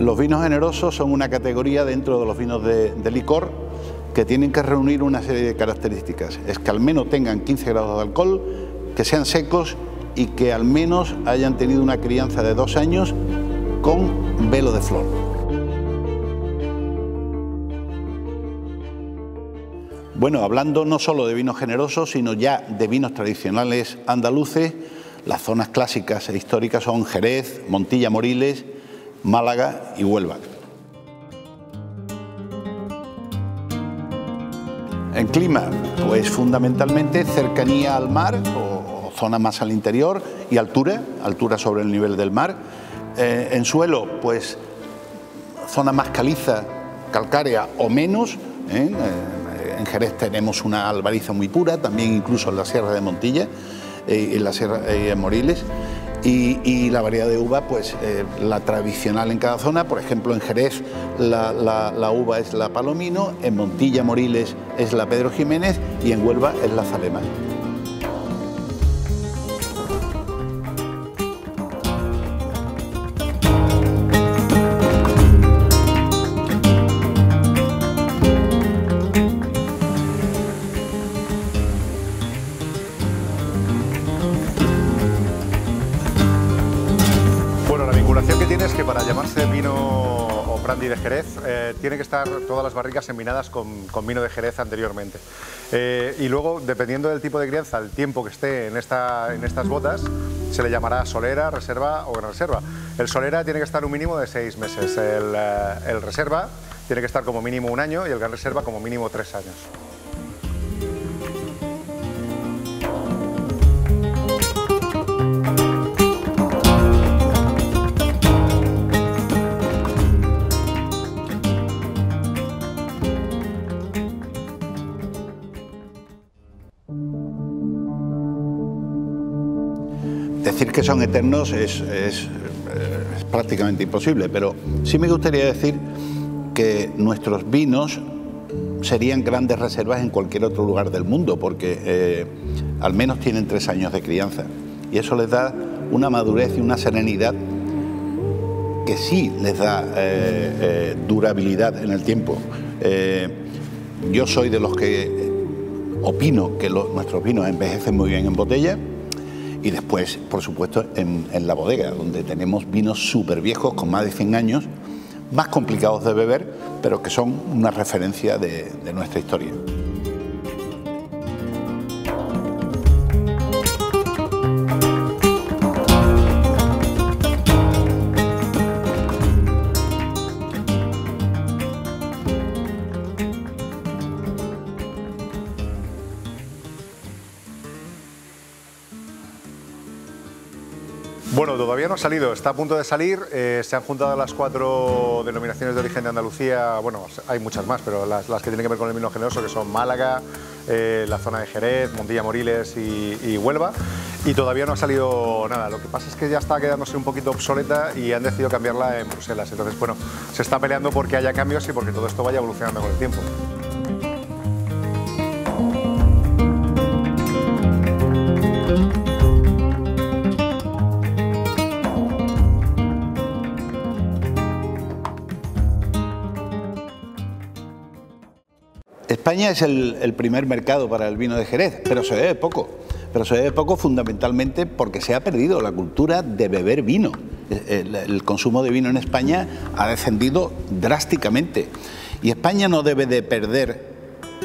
Los vinos generosos son una categoría dentro de los vinos de licor que tienen que reunir una serie de características. Es que al menos tengan 15 grados de alcohol, que sean secos y que al menos hayan tenido una crianza de 2 años con velo de flor. Bueno, hablando no solo de vinos generosos, sino ya de vinos tradicionales andaluces, las zonas clásicas e históricas son Jerez, Montilla Moriles, Málaga y Huelva. En clima, pues fundamentalmente cercanía al mar o zona más al interior y altura sobre el nivel del mar. En suelo, pues zona más caliza, calcárea o menos. En Jerez tenemos una albariza muy pura, también incluso en la Sierra de Montilla y en la Sierra de Moriles. Y la variedad de uva, pues la tradicional en cada zona. Por ejemplo, en Jerez la uva es la Palomino, en Montilla Moriles es la Pedro Jiménez y en Huelva es la Zalema. Es que para llamarse vino o brandy de Jerez tiene que estar todas las barricas envinadas con vino de Jerez anteriormente. Y luego, dependiendo del tipo de crianza, el tiempo que esté en estas botas, se le llamará solera, reserva o gran reserva. El solera tiene que estar un mínimo de 6 meses, el reserva tiene que estar como mínimo 1 año y el gran reserva como mínimo 3 años. Decir que son eternos es prácticamente imposible, pero sí me gustaría decir que nuestros vinos serían grandes reservas en cualquier otro lugar del mundo, porque al menos tienen 3 años de crianza y eso les da una madurez y una serenidad que sí les da durabilidad en el tiempo. Yo soy de los que opino que nuestros vinos envejecen muy bien en botella. Y después, por supuesto, en la bodega, donde tenemos vinos súper viejos con más de 100 años, más complicados de beber, pero que son una referencia de nuestra historia. Bueno, todavía no ha salido, está a punto de salir, se han juntado las 4 denominaciones de origen de Andalucía, bueno, hay muchas más, pero las que tienen que ver con el vino generoso, que son Málaga, la zona de Jerez, Montilla Moriles y Huelva, y todavía no ha salido nada. Lo que pasa es que ya está quedándose un poquito obsoleta y han decidido cambiarla en Bruselas, entonces, bueno, se está peleando porque haya cambios y porque todo esto vaya evolucionando con el tiempo. España es el primer mercado para el vino de Jerez, pero se bebe poco. Pero se bebe poco fundamentalmente porque se ha perdido la cultura de beber vino. El consumo de vino en España ha descendido drásticamente. Y España no debe de perder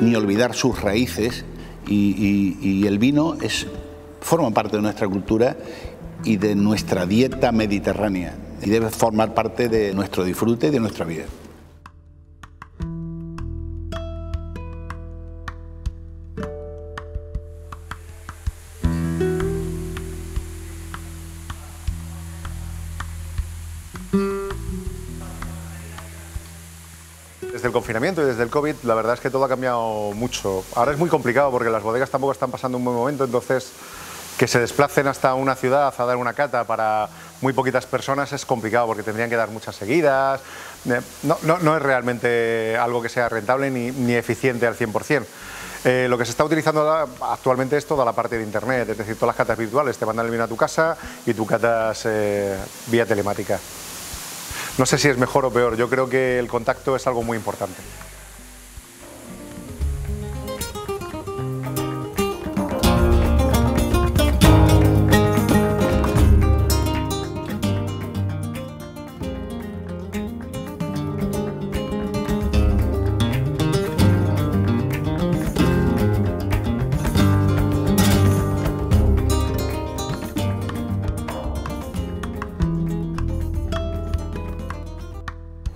ni olvidar sus raíces y el vino forma parte de nuestra cultura y de nuestra dieta mediterránea y debe formar parte de nuestro disfrute y de nuestra vida. Desde el confinamiento y desde el COVID, la verdad es que todo ha cambiado mucho. Ahora es muy complicado porque las bodegas tampoco están pasando un buen momento, entonces que se desplacen hasta una ciudad a dar una cata para muy poquitas personas es complicado porque tendrían que dar muchas seguidas. No es realmente algo que sea rentable ni eficiente al 100%. Lo que se está utilizando actualmente es toda la parte de internet, es decir, todas las catas virtuales, te mandan el vino a tu casa y tú catas vía telemática. No sé si es mejor o peor, yo creo que el contacto es algo muy importante.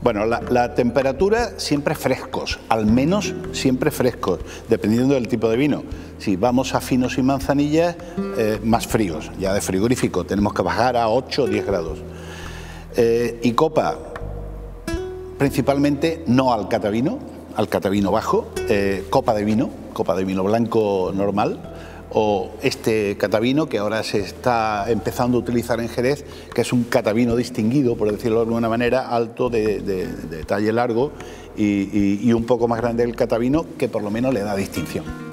Bueno, la temperatura siempre frescos, al menos siempre frescos, dependiendo del tipo de vino. Si vamos a finos y manzanillas, más fríos, ya de frigorífico, tenemos que bajar a 8 o 10 grados. Y copa, principalmente no al catavino bajo, copa de vino blanco normal, o este catavino que ahora se está empezando a utilizar en Jerez, que es un catavino distinguido, por decirlo de alguna manera, alto, de talle largo y un poco más grande el catavino, que por lo menos le da distinción.